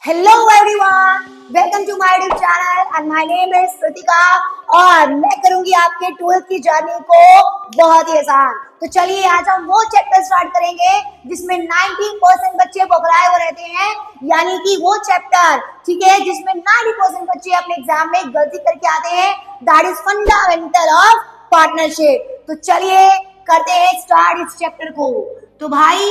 Hello everyone, welcome to my YouTube channel and my name is Kritika और मैं करूंगी आपके 12th की जर्नी को बहुत ही आसान। तो चलिए आज हम वो चैप्टर स्टार्ट करेंगे जिसमें 90% बच्चे पकड़ाए हुए रहते हैं, यानी कि वो चैप्टर, ठीक है, जिसमें 90% बच्चे अपने एग्जाम में गलती करके आते हैं, that is fundamental of partnership. तो चलिए करते हैं स्टार्ट इस चैप्टर को। तो भाई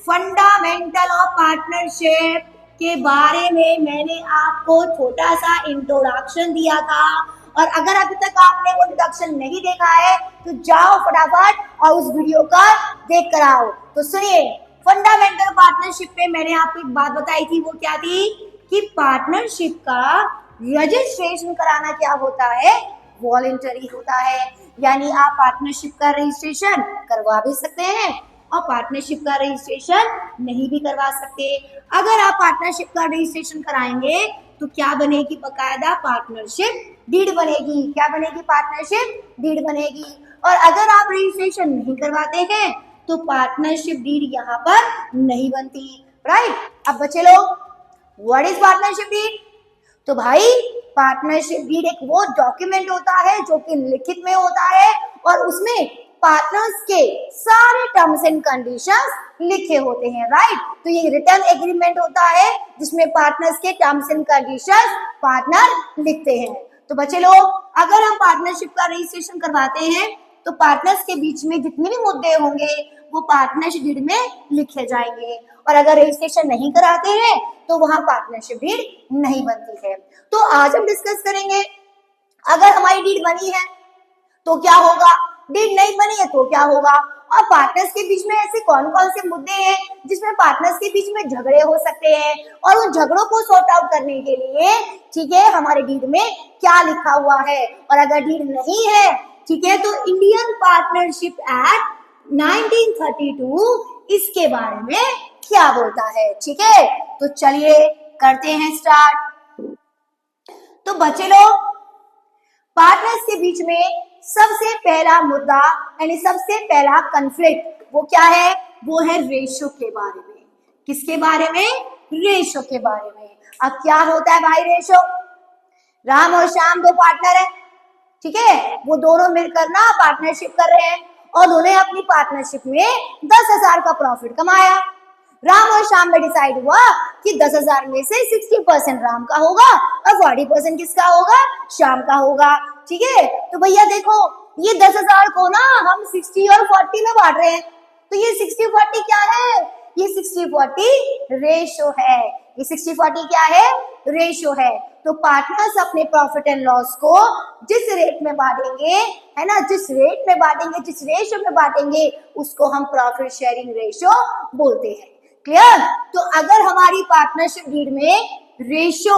फंडामेंटल ऑफ पार्टनरशिप के बारे में मैंने आपको छोटा सा इंट्रोडक्शन दिया था, और अगर अभी तक आपने वो इंट्रोडक्शन नहीं देखा है तो जाओ फटाफट और उस वीडियो का देख कर आओ। तो सुनिए, फंडामेंटल पार्टनरशिप में मैंने आपको एक बात बताई थी, वो क्या थी कि पार्टनरशिप का रजिस्ट्रेशन कराना क्या होता है, वॉलंटरी होता है। यानी आप पार्टनरशिप का रजिस्ट्रेशन करवा भी सकते हैं और पार्टनरशिप का रजिस्ट्रेशन नहीं भी करवा सकते। अगर आप पार्टनरशिप का रजिस्ट्रेशन कराएंगे तो क्या बनेगी, बकायदा पार्टनरशिप डीड बनेगी। क्या बनेगी? पार्टनरशिप डीड बनेगी। और अगर आप रजिस्ट्रेशन नहीं करवाते हैं तो पार्टनरशिप डीड यहाँ पर नहीं बनती, राइट। अब बच्चे लोग, व्हाट इज पार्टनरशिप डीड? तो भाई पार्टनरशिप डीड एक वो डॉक्यूमेंट होता है जो कि लिखित में होता है और उसमें पार्टनर्स के सारे टर्म्स एंड कंडीशंस लिखे होते हैं, राइट। तो ये रिटर्न एग्रीमेंट होता है जिसमें पार्टनर्स के टर्म्स एंड कंडीशंस पार्टनर लिखते हैं। तो बच्चे लोग, अगर हम पार्टनरशिप का रजिस्ट्रेशन करवाते हैं तो पार्टनर्स के बीच में जितने भी मुद्दे होंगे वो पार्टनरशिप डीड में लिखे जाएंगे, और अगर रजिस्ट्रेशन नहीं कराते हैं तो वहां पार्टनरशिप डीड नहीं बनती है। तो आज हम डिस्कस करेंगे, अगर हमारी डीड बनी है तो क्या होगा, डीड नहीं बनी है तो क्या होगा, और पार्टनर्स के बीच में ऐसे कौन कौन से मुद्दे हैं जिसमें पार्टनर्स के बीच में झगड़े हो सकते हैं, और उन झगड़ों को सॉर्ट आउट करने के लिए, ठीक है, हमारे डीड में क्या लिखा हुआ है। और अगर डीड नहीं है, ठीक है, तो इंडियन पार्टनरशिप एक्ट 1932 इसके बारे में क्या बोलता है, ठीक है। तो चलिए करते हैं स्टार्ट। तो बच्चे लोग, पार्टनर्स के बीच में सबसे पहला मुद्दा यानी सबसे पहला कॉन्फ्लिक्ट वो क्या है, वो है रेशो के बारे में। किसके बारे में? रेशो के बारे में। अब क्या होता है भाई रेशो? राम और श्याम दो पार्टनर है, ठीक है, वो दोनों मिलकर ना पार्टनरशिप कर रहे हैं और उन्होंने अपनी पार्टनरशिप में 10,000 का प्रॉफिट कमाया। राम और श्याम में डिसाइड हुआ कि 10,000 में से 60% राम का होगा और 40% किसका होगा, श्याम का होगा, ठीक है। तो भैया देखो, ये 10,000 को ना हम 60 और 40 में बांट रहे हैं, तो ये 60-40 क्या है, ये 60-40 रेशो है। ये 60-40 क्या है, रेशो है। तो पार्टनर्स अपने प्रॉफिट एंड लॉस को जिस रेट में बांटेंगे, है ना, जिस रेट में बांटेंगे, जिस रेशो में बांटेंगे, उसको हम प्रॉफिट शेयरिंग रेशो बोलते हैं। क्लियर? तो अगर हमारी पार्टनरशिप डीड में रेशो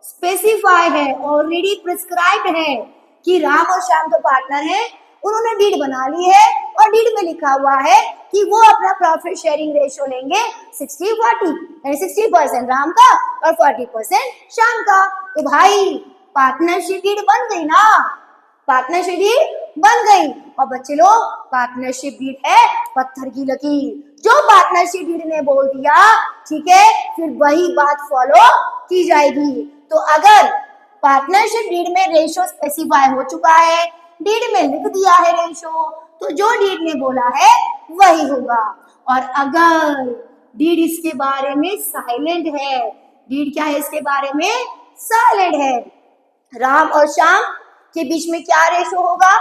स्पेसिफाई है, ऑलरेडी प्रिस्क्राइब्ड है कि राम और श्याम तो पार्टनर हैं, उन्होंने डीड बना ली है और डीड में लिखा हुआ है कि वो अपना प्रॉफिट शेयरिंग रेशो लेंगे 60-40, यानी 60% राम का और 40% श्याम का। तो भाई पार्टनरशिप डीड बन गई ना, पार्टनरशिप डीड बन गई। और बच्चे लोग, पार्टनरशिप डीड है पत्थर की लकीर, जो पार्टनरशिप डीड ने बोल दिया, ठीक है, फिर वही बात फॉलो की जाएगी। तो अगर पार्टनरशिप डीड में रेशो स्पेसिफाई हो चुका है, डीड में लिख दिया है रेशो, तो जो डीड ने बोला है वही होगा। और अगर डीड इसके बारे में साइलेंट है, डीड क्या है इसके बारे में, साइलेंट है, राम और श्याम के बीच में क्या रेशो होगा,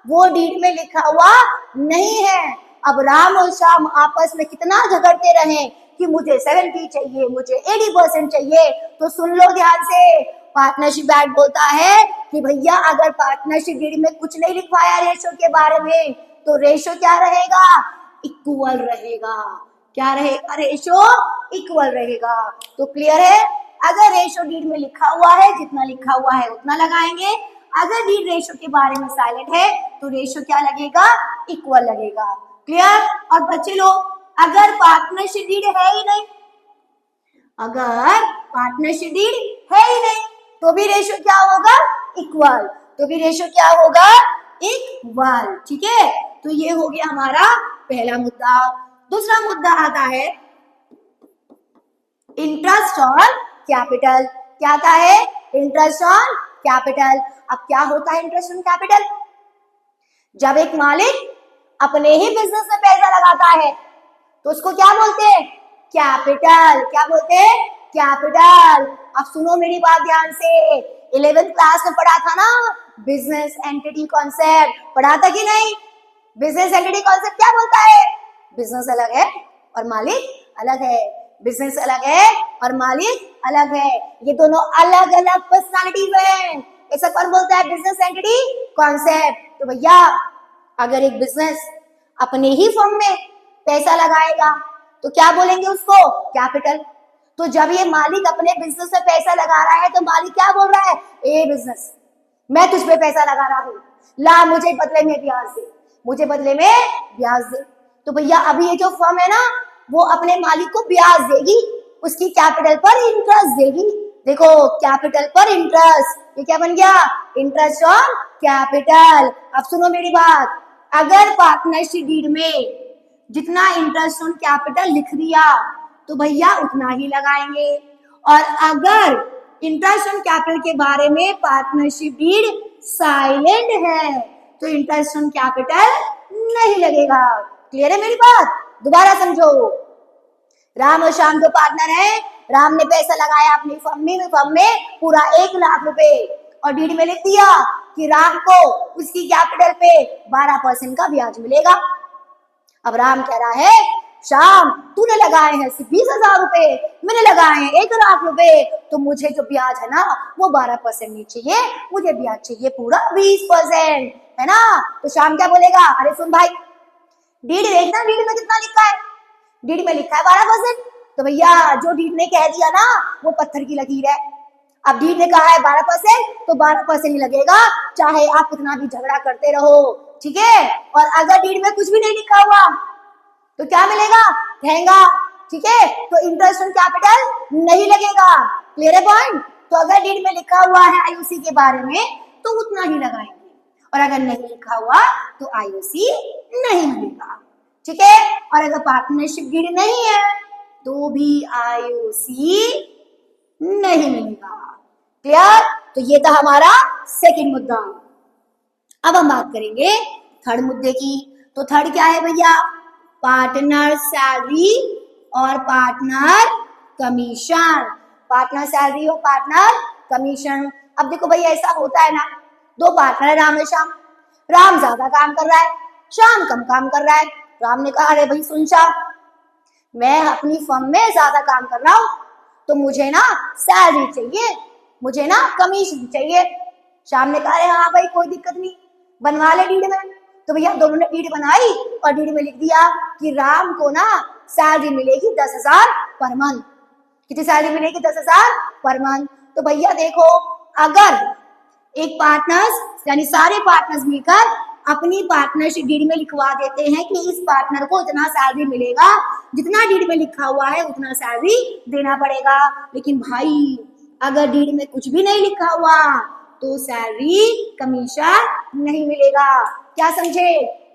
वो डीड में लिखा हुआ नहीं है। अब राम और श्याम आपस में कितना झगड़ते रहे कि मुझे 70 चाहिए, मुझे 80% चाहिए, तो सुन लो ध्यान से, पार्टनरशिप एक्ट बोलता है कि भैया अगर पार्टनरशिप डीड में कुछ नहीं लिखवाया रेशो के बारे में, तो रेशो क्या रहेगा, इक्वल रहेगा। क्या रहेगा? रेशो इक्वल रहेगा। तो क्लियर है? अगर रेशो डीड में लिखा हुआ है, जितना लिखा हुआ है उतना लगाएंगे। अगर डीड रेशो के बारे में साइलेंट है तो रेशो क्या लगेगा, इक्वल लगेगा। क्लियर? और बच्चे लोग, अगर पार्टनरशिप डीड है ही नहीं, अगर पार्टनरशिप डीड है ही नहीं, तो भी रेशो क्या होगा, इक्वल। तो भी रेशो क्या होगा, इक्वल, ठीक है। तो ये हो गया हमारा पहला मुद्दा। दूसरा मुद्दा आता है इंटरेस्ट और कैपिटल। क्या आता है? Interest on capital. अब क्या होता है इंटरेस्ट ऑन कैपिटल? जब एक मालिक अपने ही बिजनेस में पैसा लगाता है तो उसको क्या बोलते हैं? कैपिटल। क्या बोलते हैं? कैपिटल। अब सुनो मेरी बात ध्यान से, 11th क्लास में पढ़ा था ना बिजनेस एंटिटी कॉन्सेप्ट, पढ़ा था कि नहीं? बिजनेस एंटिटी कॉन्सेप्ट क्या बोलता है? बिजनेस अलग है और मालिक अलग है। बिजनेस अलग है और मालिक अलग है। ये दोनों अलग अलग पर्सनालिटीज हैं। ऐसा कौन बोलता है? Business entity concept. तो भैया अगर एक बिजनेस अपने ही फर्म में पैसा लगाएगा तो क्या बोलेंगे उसको? कैपिटल। तो जब ये मालिक अपने बिजनेस में पैसा लगा रहा है तो मालिक क्या बोल रहा है? ए बिजनेस, मैं तुझ पे पैसा लगा रहा हूं, ला मुझे बदले में ब्याज दे, मुझे बदले में ब्याज दे। तो भैया अभी ये जो फर्म है ना वो अपने मालिक को ब्याज देगी, उसकी कैपिटल पर इंटरेस्ट देगी। देखो कैपिटल पर इंटरेस्ट, ये क्या बन गया? Interest on capital. अब सुनो मेरी बात, अगर पार्टनरशिप डीड में जितना इंटरेस्ट ऑन कैपिटल लिख दिया तो भैया उतना ही लगाएंगे, और अगर इंटरेस्ट ऑन कैपिटल के बारे में पार्टनरशिप डीड साइलेंट है तो इंटरेस्ट ऑन कैपिटल नहीं लगेगा। क्लियर है मेरी बात? दोबारा समझो। राम और श्याम जो पार्टनर हैं, राम ने पैसा लगाया अपनी फर्म में पूरा 1 लाख रुपए और डीड में लिख दिया कि राम को उसकी कैपिटल पे 12% का ब्याज मिलेगा। अब राम कह रहा है श्याम तूने लगाए हैं सिर्फ 20,000 रुपए, मैंने लगाए हैं 1 लाख रुपए, तो मुझे जो ब्याज है ना वो 12% नहीं चाहिए, मुझे ब्याज चाहिए पूरा 20%, है ना? तो श्याम क्या बोलेगा? अरे सुन भाई, डीड देखना, डीड में कितना लिखा है? डीड में लिखा है 12%। तो भैया जो डीड ने कह दिया ना वो पत्थर की लकीर है। अब डीड ने कहा है 12% तो 12% ही लगेगा, चाहे आप कितना भी झगड़ा करते रहो, ठीक है? और अगर डीड में कुछ भी नहीं लिखा हुआ तो क्या मिलेगा? रहेगा, ठीक है? तो इंटरेस्ट ऑन कैपिटल नहीं लगेगा। क्लियर है पॉइंट? तो अगर डीड में लिखा हुआ है आईओसी के बारे में तो उतना ही लगाएंगे, और अगर नहीं लिखा हुआ तो आईओसी नहीं मिलेगा, ठीक है? और अगर पार्टनरशिप डीड नहीं है तो भी आईओसी नहीं मिलेगा। क्लियर? तो ये था हमारा सेकंड मुद्दा। अब हम बात करेंगे थर्ड मुद्दे की। तो थर्ड क्या है भैया? पार्टनर सैलरी और पार्टनर कमीशन। पार्टनर सैलरी और पार्टनर कमीशन। अब देखो भैया ऐसा होता है ना, दो पार्टनर है राम और श्याम, राम ज्यादा काम कर रहा है, श्याम कम काम कर रहा है। राम ने कहा अरे भाई सुन श्याम, मैं अपनी फर्म में ज्यादा काम कर रहा हूं तो मुझे ना सैलरी चाहिए, मुझे ना कमीशन चाहिए। श्याम ने कहा अरे हाँ भाई कोई दिक्कत नहीं, बनवा ले डीड में। तो भैया दोनों ने डीड बनाई और डीड में लिख दिया कि राम को ना सैलरी मिलेगी 10,000 पर मंथ। कितनी सैलरी मिलेगी? 10,000 पर मंथ। तो भैया देखो, अगर एक पार्टनर्स यानी सारे पार्टनर्स मिलकर अपनी पार्टनरशिप डीड में लिखवा देते हैं कि इस पार्टनर को इतना सैलरी मिलेगा, जितना डीड में लिखा हुआ है उतना सैलरी देना पड़ेगा। लेकिन भाई अगर डीड में कुछ भी नहीं लिखा हुआ तो सैलरी कमीशन नहीं मिलेगा। क्या समझे?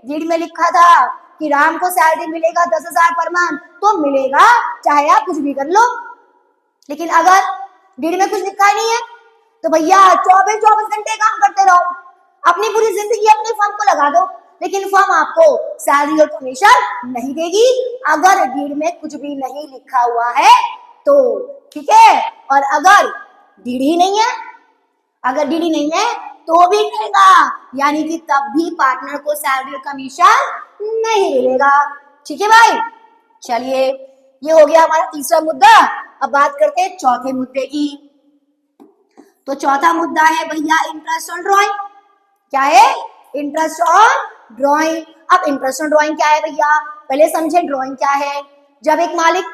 डीड में लिखा था कि राम को सैलरी मिलेगा 10,000 पर मंथ तो मिलेगा, चाहे आप कुछ भी कर लो। लेकिन अगर डीड में कुछ लिखा ही नहीं है तो भैया 24 घंटे काम करते रहो, अपनी पूरी जिंदगी अपनी फर्म को लगा दो, लेकिन फर्म आपको सैलरी और कमीशन नहीं देगी अगर डीड में कुछ भी नहीं लिखा हुआ है तो, ठीक है? और अगर डीड ही नहीं है, अगर डीड ही नहीं है तो भी मिलेगा, यानी कि तब भी पार्टनर को सैलरी और कमीशन नहीं मिलेगा। ठीक है भाई? चलिए ये हो गया हमारा तीसरा मुद्दा। अब बात करते हैं चौथे मुद्दे की। तो चौथा मुद्दा है भैया इंटरेस्ट ऑन ड्राइंग। क्या है? Interest on drawing. अब इंटरेस्ट ऑन ड्राइंग क्या है भैया? पहले समझे ड्राइंग क्या है। जब एक मालिक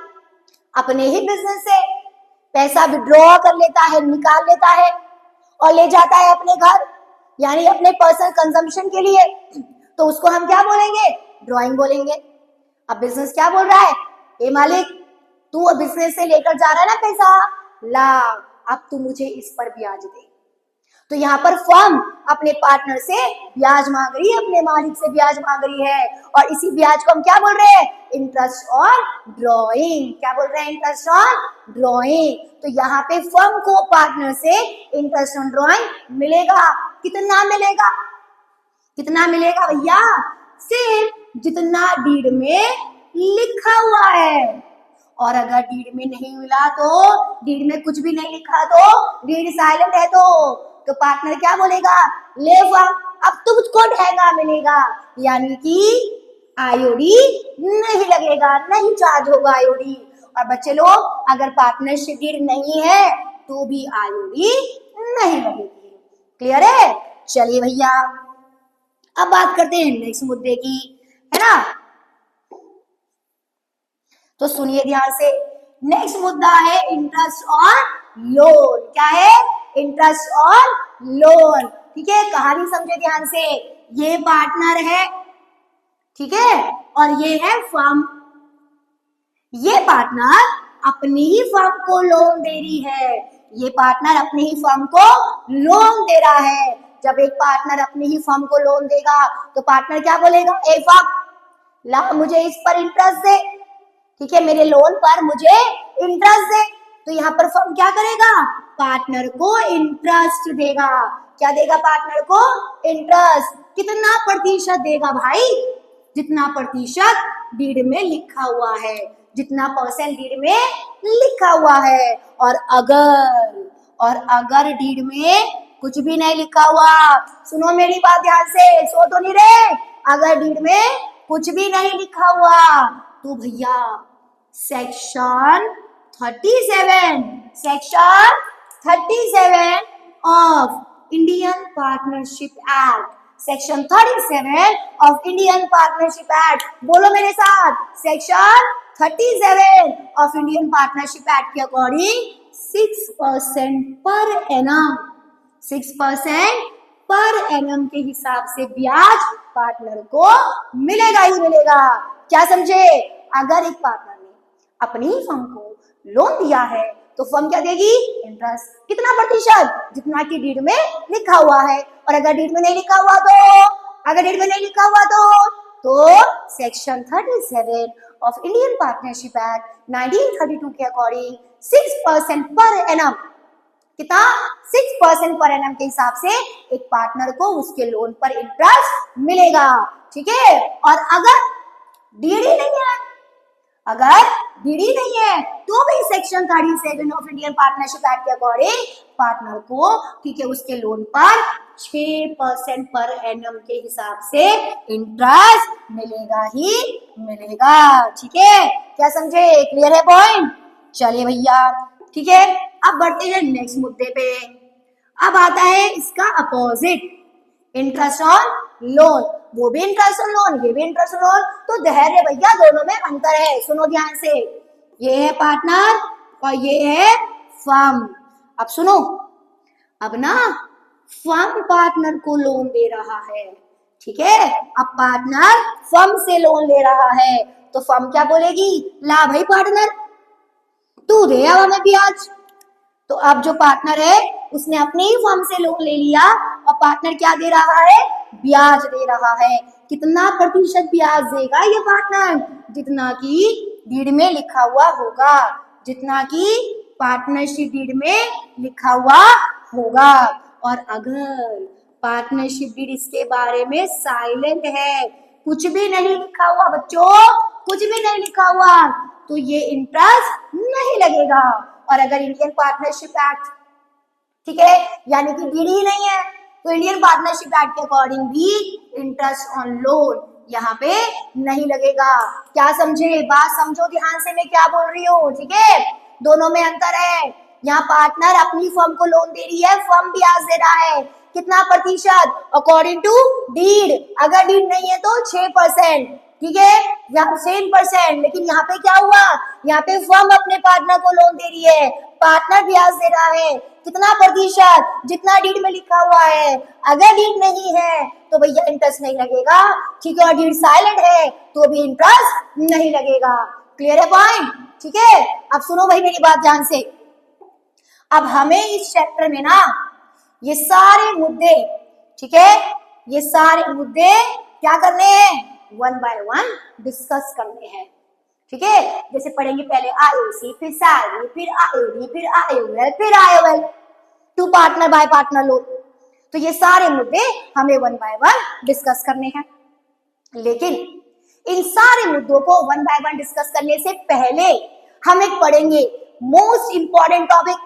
अपने ही बिजनेस से पैसा विड्रॉ कर लेता है, निकाल लेता है और ले जाता है अपने घर, यानी अपने पर्सनल कंजम्पशन के लिए, तो उसको हम क्या बोलेंगे? ड्राइंग बोलेंगे। अब बिजनेस क्या बोल रहा है? ए मालिक, तू बिजनेस से लेकर जा रहा है ना पैसा, ला अब तू मुझे इस पर ब्याज दे। तो यहाँ पर फर्म अपने पार्टनर से ब्याज मांग रही है, अपने मालिक से ब्याज मांग रही है, और इसी ब्याज को हम क्या बोल रहे हैं? Interest on drawing. क्या बोल रहे हैं? Interest on drawing. तो यहाँ पे फर्म को पार्टनर से इंटरेस्ट ऑन ड्रॉइंग मिलेगा। कितना मिलेगा? कितना मिलेगा भैया? सिर्फ जितना डीड में लिखा हुआ है। और अगर डीड में नहीं मिला तो, डीड में कुछ भी नहीं लिखा तो, डीड साइलेंट है तो पार्टनर क्या बोलेगा? ले फर्म, अब तुझको ठहरा मिलेगा, यानी कि आईओडी नहीं लगेगा, नहीं चार्ज होगा आईओडी। और बच्चे लोग, अगर पार्टनरशिप डीड नहीं है तो भी आईओडी नहीं लगेगी। क्लियर है? चलिए भैया, अब बात करते हैं नेक्स्ट मुद्दे की, है ना? तो सुनिए ध्यान से, नेक्स्ट मुद्दा है इंटरेस्ट ऑन लोन। क्या है? Interest on loan. ठीक है, कहानी समझे ध्यान से। ये पार्टनर है, ठीक है, और ये है फर्म। ये पार्टनर अपनी ही फर्म को लोन दे रही है। ये पार्टनर अपनी ही फर्म को लोन दे रहा है। जब एक पार्टनर अपनी ही फर्म को लोन देगा तो पार्टनर क्या बोलेगा? ए फर्म, ला मुझे इस पर इंटरेस्ट दे। ठीक है, मेरे लोन पर मुझे इंटरेस्ट दे। तो यहाँ पर फर्म क्या करेगा? पार्टनर को इंटरेस्ट देगा। क्या देगा? पार्टनर को इंटरेस्ट। कितना प्रतिशत देगा भाई? जितना प्रतिशत डीड में लिखा हुआ है, जितना परसेंट डीड में लिखा हुआ है। और अगर डीड में कुछ भी नहीं लिखा हुआ, सुनो मेरी बात ध्यान से, सो तो नहीं रहे, अगर डीड में कुछ भी नहीं लिखा हुआ तो भैया section 37 of Indian partnership act, section 37 of Indian partnership act, बोलो मेरे साथ, section 37 of Indian partnership act के according 6% per annum, 6% per annum के हिसाब से ब्याज पार्टनर को मिलेगा ही मिलेगा। क्या समझे? अगर एक पार्टनर ने अपनी ही फर्म को लोन दिया है तो फर्म क्या देगी? इंटरेस्ट। कितना प्रतिशत? जितना कि डीड में लिखा हुआ है। और अगर डीड में नहीं लिखा हुआ तो section 37 of Indian partnership act 1932 के अकॉर्डिंग 6% पर एनम, कितना? 6% पर एनम के हिसाब से एक पार्टनर को उसके लोन पर इंटरेस्ट मिलेगा। ठीक है, और अगर डीडी नहीं है तो भी section 37 of Indian partnership act के अकॉर्डिंग पार्टनर को, ठीक है, उसके लोन पर 6% पर एनम के हिसाब से इंटरेस्ट मिलेगा ही मिलेगा। ठीक है, क्या समझे? क्लियर है पॉइंट? चलिए भैया, ठीक है, अब बढ़ते हैं नेक्स्ट मुद्दे पे। अब आता है इसका अपोजिट, इंटरेस्ट ऑन लोन। वो भी इंटरेस्ट ऑन लोन, ये भी इंटरेस्ट ऑन लोन। तो धैर्य भैया, दोनों में अंतर है, सुनो ध्यान से। ये है पार्टनर और ये है फर्म। अब सुनो, अब ना फर्म पार्टनर को लोन दे रहा है, ठीक है, अब पार्टनर फर्म से लोन ले रहा है, तो फर्म क्या बोलेगी? ला भाई पार्टनर, तू दे अब हमें ब्याज। तो अब जो पार्टनर है उसने अपने ही फर्म से लोन ले लिया और पार्टनर क्या दे रहा है? ब्याज दे रहा है। कितना प्रतिशत ब्याज देगा ये पार्टनर? जितना कि डीड में लिखा हुआ होगा, जितना कि पार्टनरशिप डीड में लिखा हुआ होगा। और अगर पार्टनरशिप डीड इसके बारे में साइलेंट है, कुछ भी नहीं लिखा हुआ बच्चों, कुछ भी नहीं लिखा हुआ, तो ये इंटरेस्ट नहीं लगेगा। और अगर इंडियन पार्टनरशिप एक्ट, ठीक है, यानी कि डीड ही नहीं है, तो इंडियन पार्टनरशिप एक्ट के अकॉर्डिंग भी इंटरेस्ट ऑन लोन यहाँ पे नहीं लगेगा। क्या समझे? बात समझो ध्यान से, मैं क्या बोल रही हूँ, ठीक है, दोनों में अंतर है। यहाँ पार्टनर अपनी फर्म को लोन दे रही है, फर्म ब्याज दे रहा है। कितना प्रतिशत? According to deed. अगर डीड नहीं है तो 6%, ठीक है, यहाँ 7%। लेकिन यहाँ पे क्या हुआ? यहाँ पे फर्म अपने पार्टनर को लोन दे रही है, पार्टनर ब्याज दे रहा है। कितना प्रतिशत? जितना डीड में लिखा हुआ है। अगर डीड नहीं है तो भैया इंटरेस्ट नहीं लगेगा, ठीक है, और डीड साइलेंट है तो भी इंटरेस्ट नहीं लगेगा। क्लियर है पॉइंट? ठीक है, अब सुनो भाई मेरी बात ध्यान से। अब हमें इस चैप्टर में ना ये सारे मुद्दे, ठीक है, ये सारे मुद्दे क्या करने हैं, वन बाय वन डिस्कस करने हैं, ठीक है। जैसे पढ़ेंगे पहले आईओसी, फिर सैलरी, फिर आईओडी, फिर आईओएल, फिर IOL, to partner by partner लो। तो ये सारे मुद्दे हमें वन बाय वन डिस्कस करने हैं। लेकिन इन सारे मुद्दों को वन बाय वन डिस्कस करने से पहले हम एक पढ़ेंगे मोस्ट इंपॉर्टेंट टॉपिक,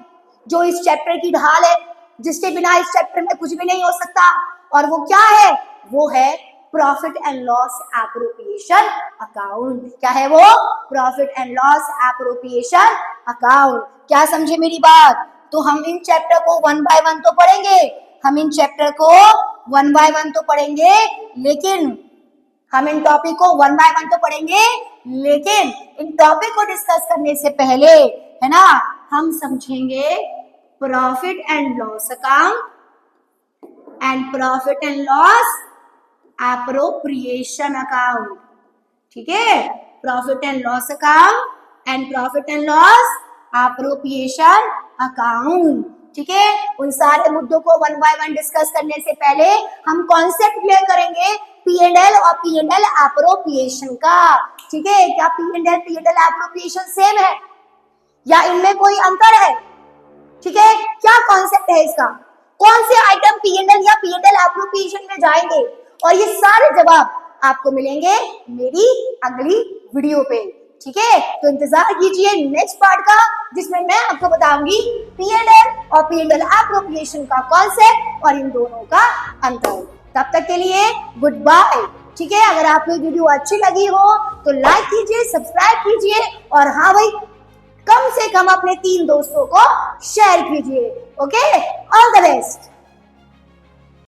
जो इस चैप्टर की ढाल है, जिसके बिना इस चैप्टर में कुछ भी नहीं हो सकता। और वो क्या है, वो है profit and loss appropriation account. क्या है वो, profit and loss appropriation account. क्या समझे मेरी बात। तो हम इन चैप्टर को वन बाय वन तो पढ़ेंगे, हम इन चैप्टर को वन बाय वन तो पढ़ेंगे, लेकिन हम इन टॉपिक को वन बाय वन तो पढ़ेंगे, लेकिन इन टॉपिक को डिस्कस करने से पहले, है ना, हम समझेंगे profit and loss account and profit and loss appropriation account, ठीक है। Profit and loss account and profit and loss appropriation account, ठीक है। उन सारे मुद्दों को वन बाय वन डिस्कस करने से पहले हम कॉन्सेप्ट क्लियर करेंगे P&L और P&L एप्रोप्रिएशन का, ठीक है। क्या P&L P&L एप्रोप्रिएशन सेम है या इनमें कोई अंतर है, ठीक है। क्या कॉन्सेप्ट है इसका, कौन से आइटम P&L या P&L एप्रोप्रिएशन में जाएंगे, और ये सारे जवाब आपको मिलेंगे मेरी अगली वीडियो पे, ठीक है। तो इंतजार कीजिए नेक्स्ट पार्ट का, जिसमें मैं आपको बताऊंगी P&L और P&L एप्रोप्रिएशन का कॉन्सेप्ट और इन दोनों का अंतर। तब तक के लिए गुड बाय, ठीक है। अगर आपको वीडियो अच्छी लगी हो तो लाइक कीजिए, सब्सक्राइब कीजिए, और हाँ भाई, कम से कम अपने 3 दोस्तों को शेयर कीजिए। Okay, all the best.